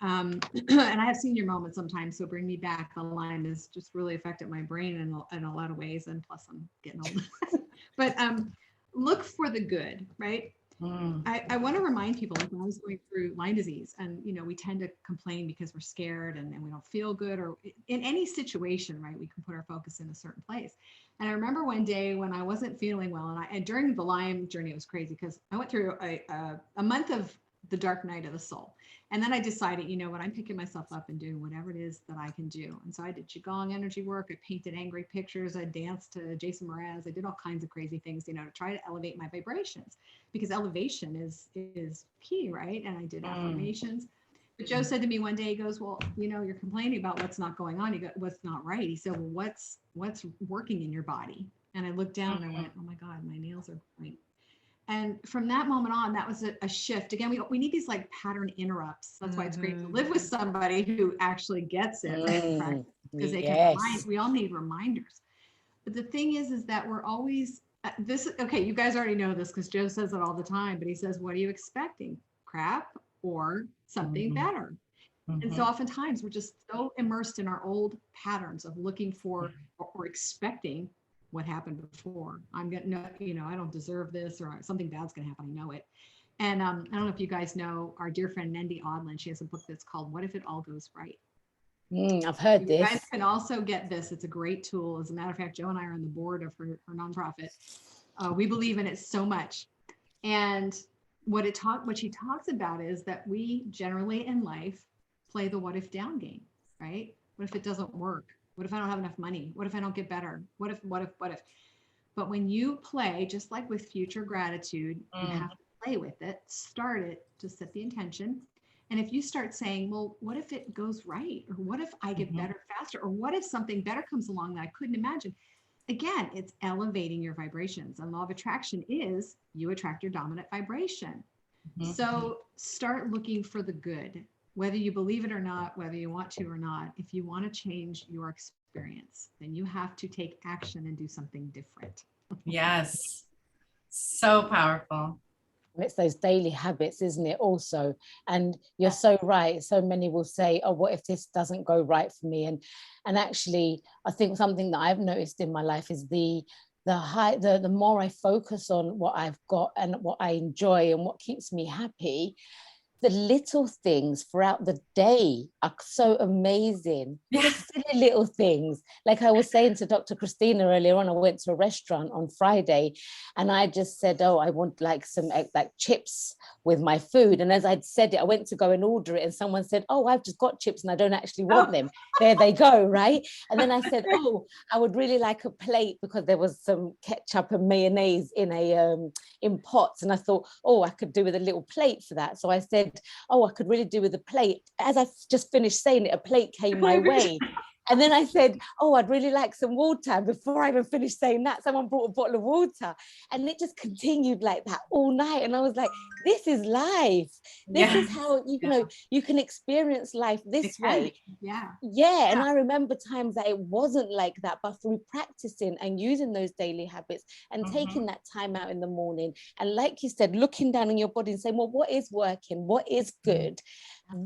and I have senior moments sometimes, so bring me back. The Lyme has just really affected my brain in a lot of ways, and plus I'm getting old. But look for the good, right? I want to remind people, like when I was going through Lyme disease, and you know, we tend to complain because we're scared and we don't feel good, or in any situation, right? We can put our focus in a certain place. And I remember one day when I wasn't feeling well, and during the Lyme journey, it was crazy because I went through a month of the dark night of the soul. And then I decided, you know what, I'm picking myself up and doing whatever it is that I can do. And so I did Qigong energy work. I painted angry pictures. I danced to Jason Mraz. I did all kinds of crazy things, you know, to try to elevate my vibrations, because elevation is key, right? And I did affirmations. But Joe said to me one day, he goes, well, you know, you're complaining about what's not going on. He goes, what's not right? He said, well, what's working in your body? And I looked down and I went, oh my God, my nails are going. And from that moment on, that was a shift. Again, we need these like pattern interrupts. That's why it's great to live with somebody who actually gets it, right? Because they can remind, we all need reminders. But the thing is that we're always, okay, you guys already know this because Joe says it all the time, but he says, what are you expecting? Crap or something better? And so oftentimes we're just so immersed in our old patterns of looking for or expecting what happened before. I'm getting, I don't deserve this, or something bad's going to happen. I know it. And I don't know if you guys know our dear friend Nendi Odland. She has a book that's called What If It All Goes Right? I've heard this. You guys can also get this. It's a great tool. As a matter of fact, Joe and I are on the board of her nonprofit. We believe in it so much. And what she talks about is that we generally in life play the what if down game, right? What if it doesn't work? What if I don't have enough money? What if I don't get better? What if? But when you play, just like with future gratitude, you have to play with it, start it, to set the intention. And if you start saying, well, what if it goes right? Or what if I get better faster? Or what if something better comes along that I couldn't imagine? Again, it's elevating your vibrations. And law of attraction is you attract your dominant vibration. So start looking for the good. Whether you believe it or not, whether you want to or not, if you want to change your experience, then you have to take action and do something different. Yes. So powerful. It's those daily habits, isn't it, also? And you're so right. So many will say, oh, what if this doesn't go right for me? And actually, I think something that I've noticed in my life is the more I focus on what I've got and what I enjoy and what keeps me happy, the little things throughout the day are so amazing. Just silly little things. Like I was saying to Dr. Christina earlier on, I went to a restaurant on Friday and I just said, oh, I want like some like chips with my food. And as I'd said it, I went to go and order it and someone said, oh, I've just got chips and I don't actually want them. There they go, right? And then I said, oh, I would really like a plate because there was some ketchup and mayonnaise in pots. And I thought, oh, I could do with a little plate for that. So I said, oh, I could really do with a plate. As I just finished saying it, a plate came my way. And then I said, oh, I'd really like some water. And before I even finished saying that, someone brought a bottle of water. And it just continued like that all night. And I was like, this is life. This is how, you know, you can experience life this way. Yeah. And I remember times that it wasn't like that, but through practicing and using those daily habits and taking that time out in the morning. And like you said, looking down on your body and saying, well, what is working? What is good?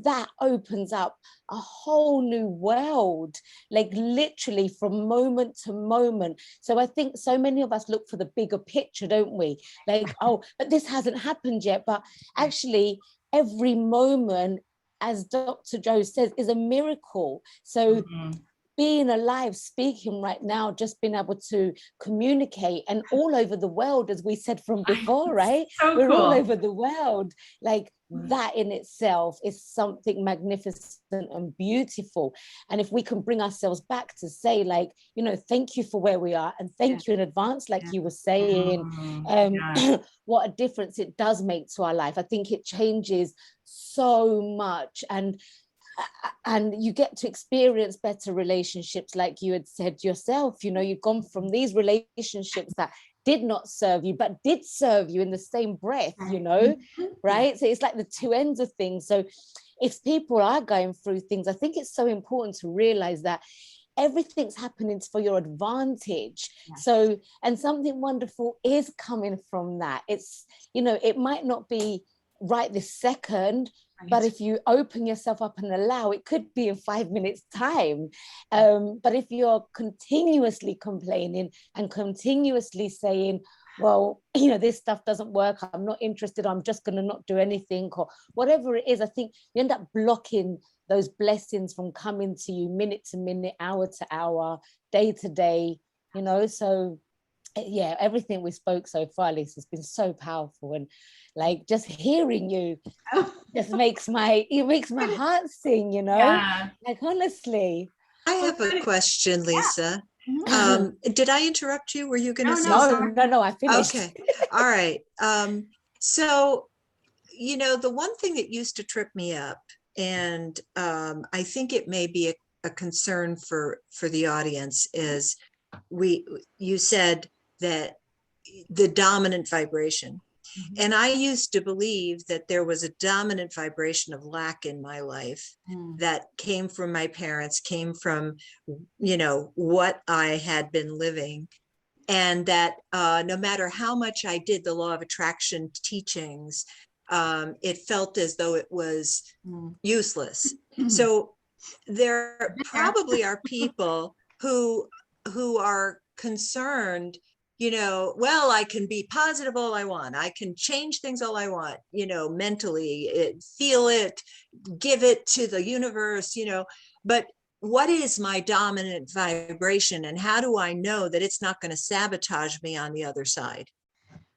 That opens up a whole new world, like literally from moment to moment. So I think so many of us look for the bigger picture, don't we? Like, oh, but this hasn't happened yet. But actually, every moment, as Dr. Joe says, is a miracle. So being alive, speaking right now, just being able to communicate and all over the world, as we said from before, right? So we're cool. all over the world. Like that in itself is something magnificent and beautiful. And if we can bring ourselves back to say, like, you know, thank you for where we are and thank you in advance, like you were saying, what a difference it does make to our life. I think it changes so much. And you get to experience better relationships, like you had said yourself. You know, you've gone from these relationships that did not serve you, but did serve you in the same breath, you know, right? So it's like the two ends of things. So if people are going through things, I think it's so important to realize that everything's happening for your advantage. So, and something wonderful is coming from that. It's, you know, it might not be right this second, but if you open yourself up and allow, it could be in 5 minutes time. But if you're continuously complaining and continuously saying, well, you know, this stuff doesn't work, I'm not interested, I'm just going to not do anything, or whatever it is, I think you end up blocking those blessings from coming to you minute to minute, hour to hour, day to day, you know. So yeah, everything we spoke so far, Lisa, has been so powerful. And like just hearing you just makes my heart sing, you know. Like honestly. I have a question, Lisa. Did I interrupt you? Were you going to say something? No, I finished. Okay. All right. So, you know, the one thing that used to trip me up, and I think it may be a concern for the audience, is you said that the dominant vibration. Mhm. And I used to believe that there was a dominant vibration of lack in my life that came from my parents, came from, what I had been living. And that no matter how much I did the law of attraction teachings, it felt as though it was useless. So there probably are people who are concerned, well, I can be positive all I want. I can change things all I want, mentally, feel it, give it to the universe, but what is my dominant vibration, and how do I know that it's not going to sabotage me on the other side?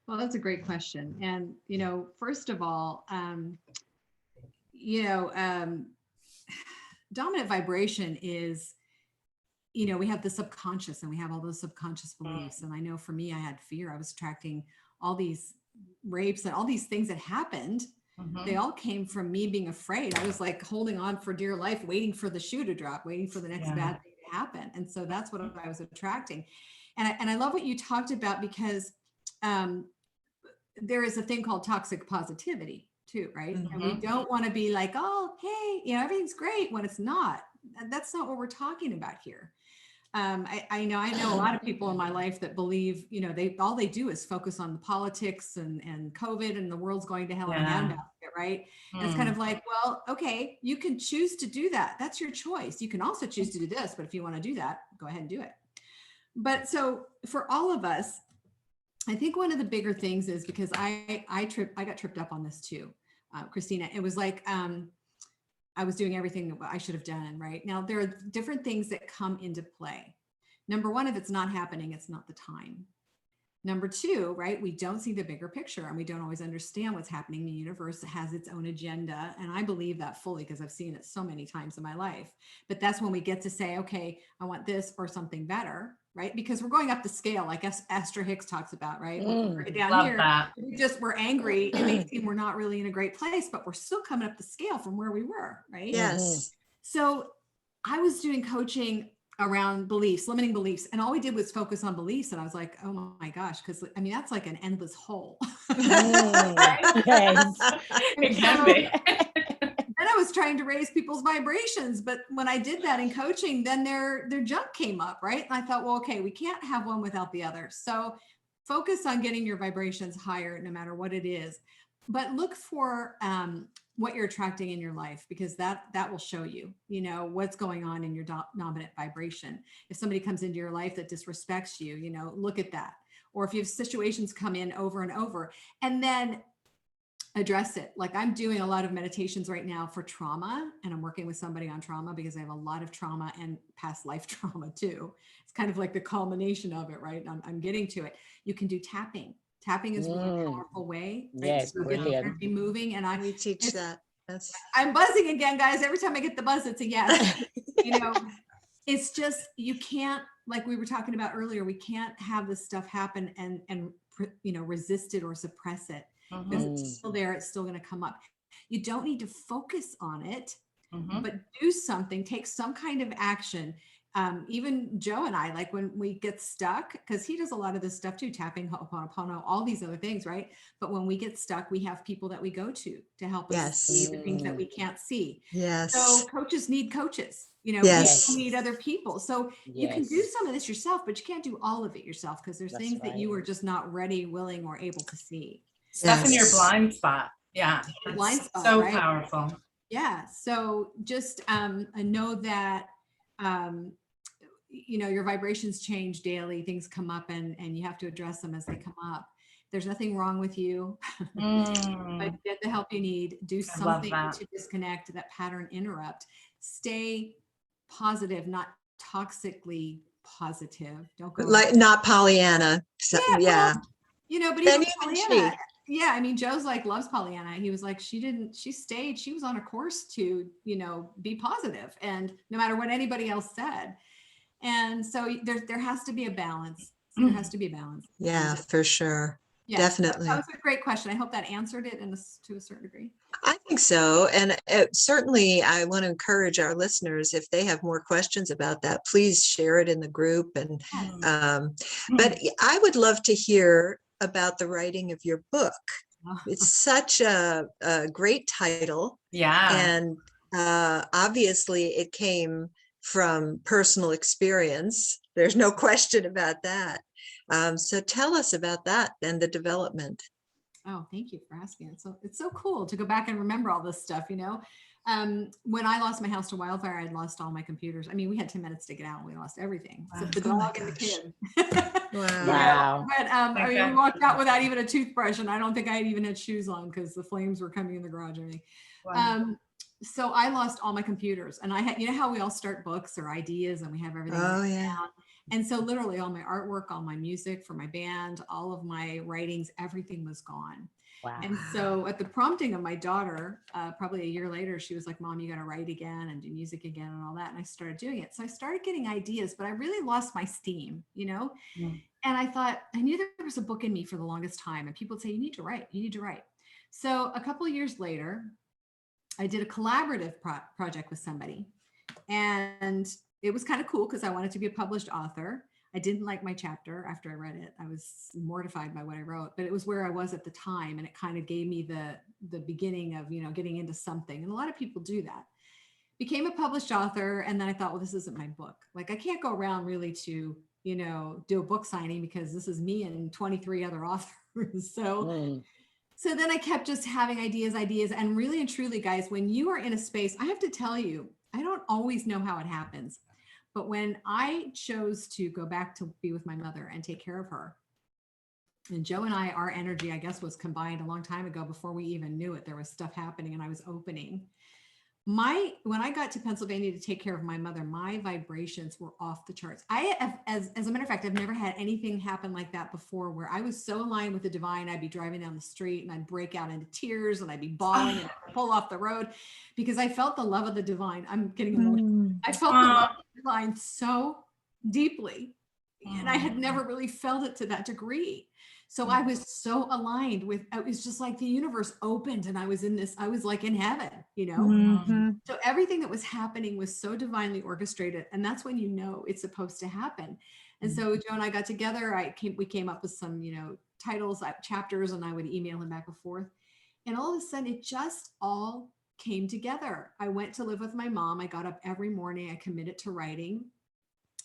Well, that's a great question. And, first of all, dominant vibration is, we have the subconscious and we have all those subconscious beliefs. And I know for me, I had fear. I was attracting all these rapes and all these things that happened. They all came from me being afraid. I was like holding on for dear life, waiting for the shoe to drop, waiting for the next bad thing to happen. And so that's what I was attracting. And I love what you talked about, because there is a thing called toxic positivity too, right? And we don't want to be like, oh, hey, everything's great, when it's not. That's not what we're talking about here. I know a lot of people in my life that believe, all they do is focus on the politics and COVID and the world's going to hell in a handbasket, right? And it's kind of like, well, okay, you can choose to do that. That's your choice. You can also choose to do this, but if you want to do that, go ahead and do it. But so for all of us, I think one of the bigger things is, because I got tripped up on this too, Christina. It was like, I was doing everything that I should have done, right? Now, there are different things that come into play. Number one, if it's not happening, it's not the time. Number two, right? We don't see the bigger picture, and we don't always understand what's happening. The universe has its own agenda. And I believe that fully, because I've seen it so many times in my life. But that's when we get to say, okay, I want this or something better, right? Because we're going up the scale, like Esther Hicks talks about, right? We're down Love here, that. we're angry. It may seem we're not really in a great place, but we're still coming up the scale from where we were, right? Yes. So I was doing coaching around beliefs, limiting beliefs. And all we did was focus on beliefs. And I was like, oh my gosh, because that's like an endless hole. Yes. It can be. Then I was trying to raise people's vibrations. But when I did that in coaching, then their junk came up, right? And I thought, well, okay, we can't have one without the other. So focus on getting your vibrations higher, no matter what it is. But look for what you're attracting in your life, because that will show you, what's going on in your dominant vibration. If somebody comes into your life that disrespects you, look at that. Or if you have situations come in over and over, and then address it. Like I'm doing a lot of meditations right now for trauma, and I'm working with somebody on trauma because I have a lot of trauma and past life trauma too. It's kind of like the culmination of it, right? I'm getting to it. You can do tapping. Tapping is really a powerful way, right? Yes, To get the energy moving. And We teach that. I'm buzzing again, guys. Every time I get the buzz, it's a yes. It's just, you can't, like we were talking about earlier, we can't have this stuff happen and resist it or suppress it. Because it's still there, it's still going to come up. You don't need to focus on it, but do something, take some kind of action. Even Joe and I, like when we get stuck, because he does a lot of this stuff too, tapping, Ho'oponopono, all these other things, right? But when we get stuck, we have people that we go to help us see the things that we can't see. Yes. So coaches need coaches, Yes. people need other people. So you can do some of this yourself, but you can't do all of it yourself, because there's things that you are just not ready, willing, or able to see. Stuff in your blind spot. Yeah. Blind spot, so right? Powerful. Yeah. So just know that, your vibrations change daily. Things come up and you have to address them as they come up. There's nothing wrong with you. But get the help you need. Do something to disconnect that pattern interrupt. Stay positive, not toxically positive. Don't go like not Pollyanna. So, yeah. Well, but even Pollyanna. Yeah, I mean, Joe's like loves Pollyanna. He was like, she was on a course to, be positive, and no matter what anybody else said. And so there has to be a balance. There has to be a balance. Yeah, for sure. Yes, definitely. that was a great question. I hope that answered it to a certain degree. I think so. And certainly I want to encourage our listeners, if they have more questions about that, please share it in the group. And but I would love to hear about the writing of your book. It's such a great title. Yeah. And obviously it came from personal experience. There's no question about that. So tell us about that and the development. Oh, thank you for asking. It's so cool to go back and remember all this stuff, you know. When I lost my house to wildfire, I'd lost all my computers. I mean, we had 10 minutes to get out and we lost everything. Except the dog and the kid. Wow. But I mean, we walked out without even a toothbrush, and I don't think I even had shoes on because the flames were coming in the garage and everything. Wow. So I lost all my computers, and I had, you know how we all start books or ideas and we have everything down. And so literally all my artwork, all my music for my band, all of my writings, everything was gone. Wow. And so at the prompting of my daughter, probably a year later, she was like, Mom, you got to write again and do music again and all that. And I started doing it. So I started getting ideas, but I really lost my steam, you know? And I thought, I knew there was a book in me for the longest time. And people would say, you need to write, you need to write. So a couple of years later, I did a collaborative project with somebody. And it was kind of cool because I wanted to be a published author. I didn't like my chapter after I read it. I was mortified by what I wrote, but it was where I was at the time. And it kind of gave me the beginning of, you know, getting into something. And a lot of people do that. Became a published author. And then I thought, well, this isn't my book. Like, I can't go around really to, you know, do a book signing because this is me and 23 other authors. So then I kept just having ideas. And really and truly, guys, when you are in a space, I have to tell you, I don't always know how it happens. But when I chose to go back to be with my mother and take care of her, and Joe and I, our energy, I guess, was combined a long time ago before we even knew it. There was stuff happening and I was opening. When I got to Pennsylvania to take care of my mother, my vibrations were off the charts. As a matter of fact, I've never had anything happen like that before, where I was so aligned with the divine. I'd be driving down the street and I'd break out into tears and I'd be bawling and I'd pull off the road because I felt the love of the divine. I'm getting emotional. I felt the love of the divine so deeply, and I had never really felt it to that degree. So I was so aligned with, it was just like the universe opened and I was like in heaven, you know? So everything that was happening was so divinely orchestrated. And that's when you know it's supposed to happen. And so Joe and I got together, we came up with some, you know, titles, chapters, and I would email him back and forth. And all of a sudden it just all came together. I went to live with my mom. I got up every morning. I committed to writing.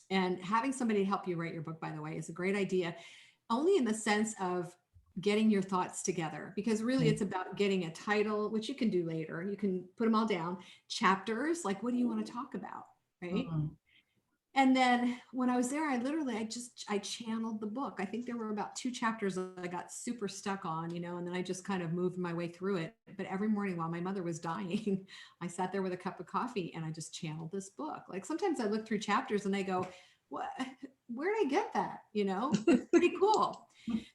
And having somebody help you write your book, by the way, is a great idea. Only in the sense of getting your thoughts together, because really it's about getting a title, which you can do later. You can put them all down. Chapters, like, what do you want to talk about? Right. And then when I was there, I channeled the book. I think there were about 2 chapters that I got super stuck on, you know, and then I just kind of moved my way through it. But every morning while my mother was dying, I sat there with a cup of coffee and I just channeled this book. Like, sometimes I look through chapters and I go, where did I get that? You know, it's pretty cool.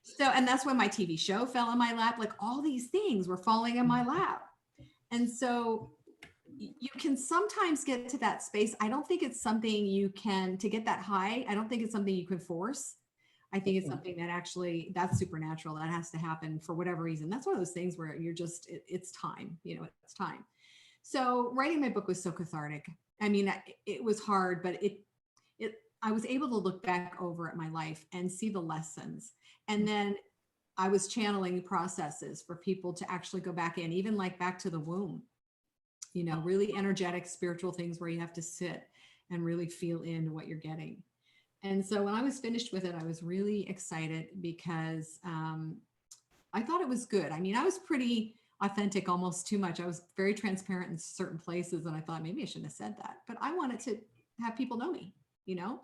So, and that's when my TV show fell in my lap. Like, all these things were falling in my lap. And so you can sometimes get to that space. I don't think it's something you can, to get that high, I don't think it's something you can force. I think it's something that actually, that's supernatural. That has to happen for whatever reason. That's one of those things where you're just, it's time, you know, it's time. So writing my book was so cathartic. I mean, it was hard, but I was able to look back over at my life and see the lessons. And then I was channeling processes for people to actually go back in, even like back to the womb, you know, really energetic, spiritual things where you have to sit and really feel into what you're getting. And so when I was finished with it, I was really excited because I thought it was good. I mean, I was pretty authentic, almost too much. I was very transparent in certain places. And I thought maybe I shouldn't have said that, but I wanted to have people know me, you know?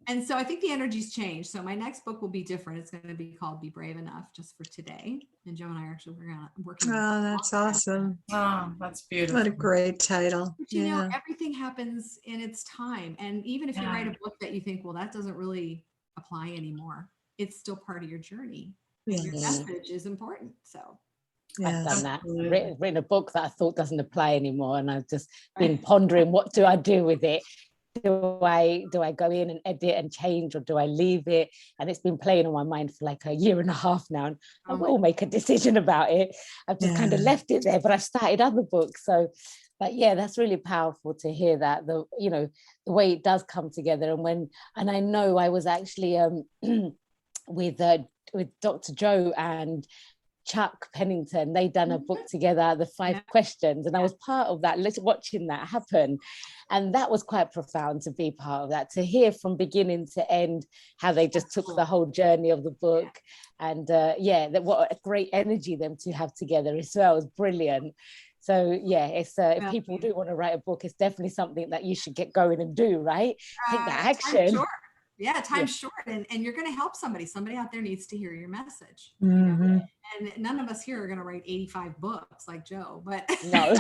And so I think the energy's changed. So my next book will be different. It's going to be called Be Brave Enough, just for today. And Joe and I are actually working. Oh, that's awesome. Oh, that's beautiful. What a great title. But you know, everything happens in its time. And even if you write a book that you think, well, that doesn't really apply anymore, it's still part of your journey. And your message is important. So I've done that. Written a book that I thought doesn't apply anymore. And I've just been pondering, what do I do with it? do I go in and edit and change, or do I leave it? And it's been playing on my mind for like a year and a half now, and I will make a decision about it. I've just kind of left it there, but I've started other books. So, but yeah, that's really powerful to hear that, the way it does come together. And I know I was actually with Dr. Joe and Chuck Pennington, they done a book together, The 5 Questions, and I was part of that, watching that happen. And that was quite profound to be part of that, to hear from beginning to end how they just took the whole journey of the book. And that what a great energy them to have together as well. It was brilliant. So yeah, it's if people do want to write a book, it's definitely something that you should get going and do, right? Take that action. Time's short, and you're going to help somebody out there needs to hear your message. Mm-hmm. And none of us here are going to write 85 books like Joe, but no.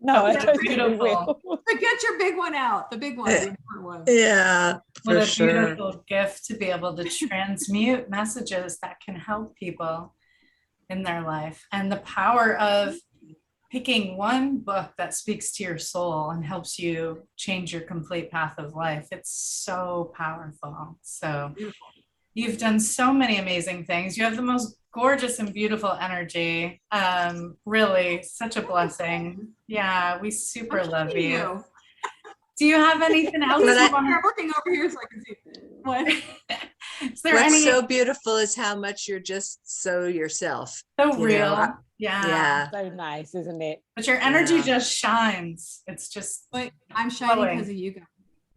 No, I beautiful. will. But get your big one out, the big one, the important one. Yeah, what a beautiful gift to be able to transmute messages that can help people in their life, and the power of picking one book that speaks to your soul and helps you change your complete path of life. It's so powerful. So you've done so many amazing things. You have the most gorgeous and beautiful energy. Really such a blessing. Yeah, we super love you. Do you have anything else? I'm working over here so I can see. What? What's so beautiful is how much you're just so yourself. So real. Yeah. So nice, isn't it? But your energy just shines. It's just I'm shining because of you guys.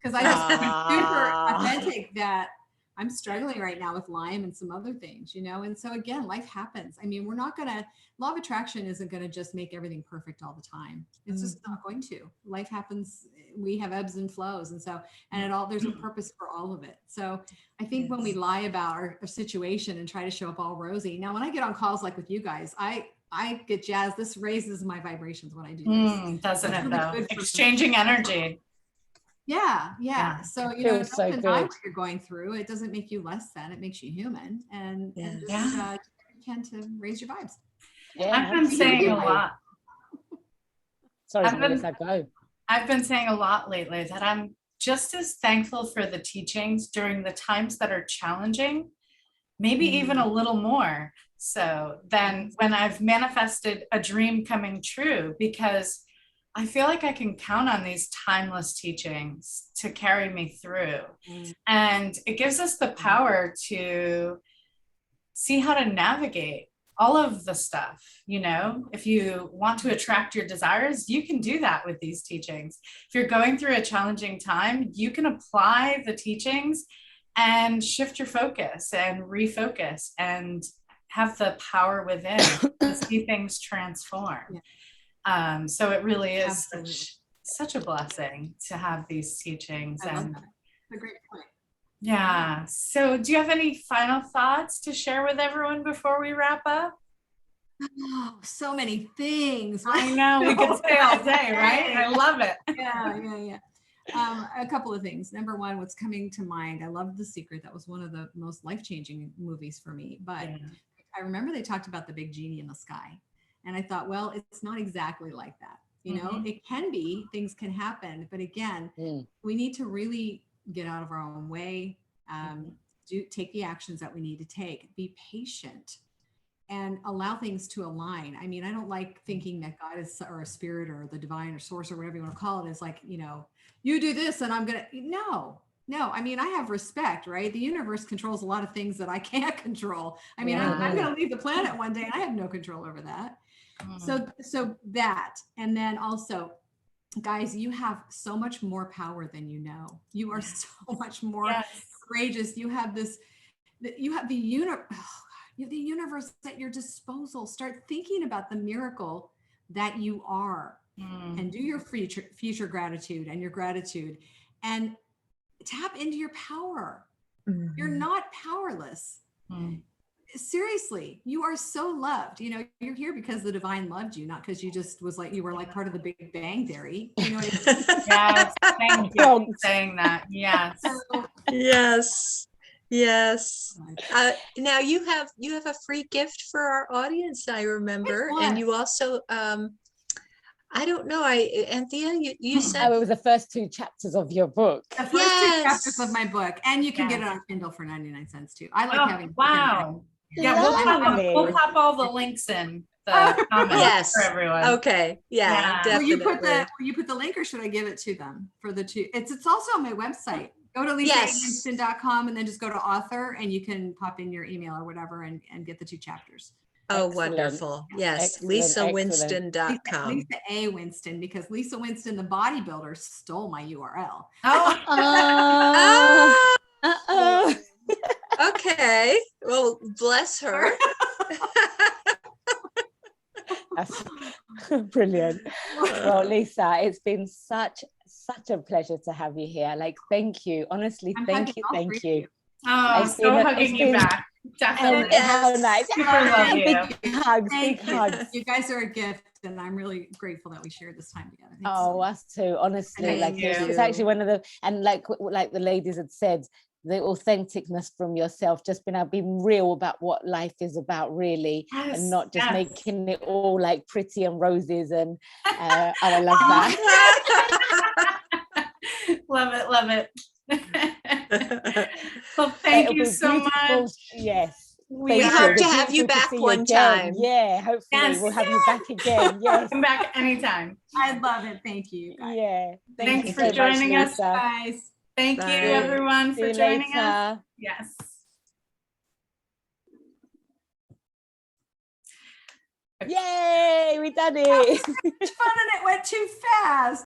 Because I just super authentic that I'm struggling right now with Lyme and some other things, and so again, life happens. I mean, law of attraction isn't going to just make everything perfect all the time. It's just not going to. Life happens. We have ebbs and flows. And so, there's a purpose for all of it. So I think when we lie about our situation and try to show up all rosy, now when I get on calls like with you guys, I get jazzed. This raises my vibrations when I do this. Doesn't it though? Exchanging energy. Yeah. So, it doesn't so deny what you're going through. It doesn't make you less than, it makes you human. And just tend to raise your vibes. Yeah, I've been saying a lot. Sorry, Melissa, go. I've been saying a lot lately that I'm just as thankful for the teachings during the times that are challenging, maybe even a little more so than when I've manifested a dream coming true, because I feel like I can count on these timeless teachings to carry me through. And it gives us the power to see how to navigate all of the stuff. If you want to attract your desires, you can do that with these teachings. If you're going through a challenging time, you can apply the teachings and shift your focus and refocus and have the power within to see things transform. So it really is such a blessing to have these teachings. I love that. That's a great point. Yeah. So do you have any final thoughts to share with everyone before we wrap up? Oh, so many things. I know, we could stay all day, right? I love it. Yeah. A couple of things. Number one, what's coming to mind, I loved The Secret. That was one of the most life-changing movies for me. But I remember they talked about the big genie in the sky. And I thought, well, it's not exactly like that. It can be, things can happen. But again, we need to really get out of our own way, take the actions that we need to take, be patient, and allow things to align. I mean, I don't like thinking that God is, or a spirit or the divine or source or whatever you want to call it, is like, you do this and I'm going to, no. I mean, I have respect, right? The universe controls a lot of things that I can't control. I mean, I'm going to leave the planet one day and I have no control over that. So that, and then also, guys, you have so much more power than you know. You are so much more courageous. You have the universe at your disposal. Start thinking about the miracle that you are, and do your future gratitude and your gratitude, and tap into your power. You're not powerless. Seriously, you are so loved. You're here because the divine loved you, not because you just you were like part of the Big Bang Theory. You know what I mean? Yes, thank you for saying that. Yes. Yes. Now you have a free gift for our audience, I remember. And you also I don't know. Anthea, you Oh, said it was the first 2 chapters of your book. The first 2 chapters of my book, and you can get it on Kindle for 99 cents too. I like having. Wow. Yeah, Lovely. we'll pop all the links in the comments yes. for everyone. Okay. Yeah, Will definitely. you put the link, or should I give it to them for the 2? It's also on my website. Go to lisaawinston.com and then just go to author, and you can pop in your email or whatever and get the 2 chapters. Oh, Excellent. wonderful. Yes. Excellent, lisawinston.com. Lisa A. Winston, because Lisa Winston, the bodybuilder, stole my URL. Oh, Uh-oh. Okay. Well, bless her. That's brilliant. Well, Lisa, it's been such a pleasure to have you here. Like, thank you. Honestly, thank you. I'm so hugging you back. Definitely. How nice. Super love you. Big hugs, Thank big you. hugs. You guys are a gift, and I'm really grateful that we shared this time together. Thanks Oh, so much. us too. Honestly, Thank like you. it's actually one of the, and like the ladies had said, the authenticness from yourself, just being real about what life is about, really, and not just making it all like pretty and roses. And oh, I love that. Love it. Well, thank you so much. Yes. We Thank hope you. to It's have you beautiful back to see one again. time. Yeah, hopefully we'll have you back again. Yes. Come back anytime. I love it. Thank you. Guys. Yeah. Thanks you for so much, joining us, Lisa. Guys. Thank Bye. you, everyone, See for you joining us. later. Yes. Yay, we done it. Fun, and it went too fast.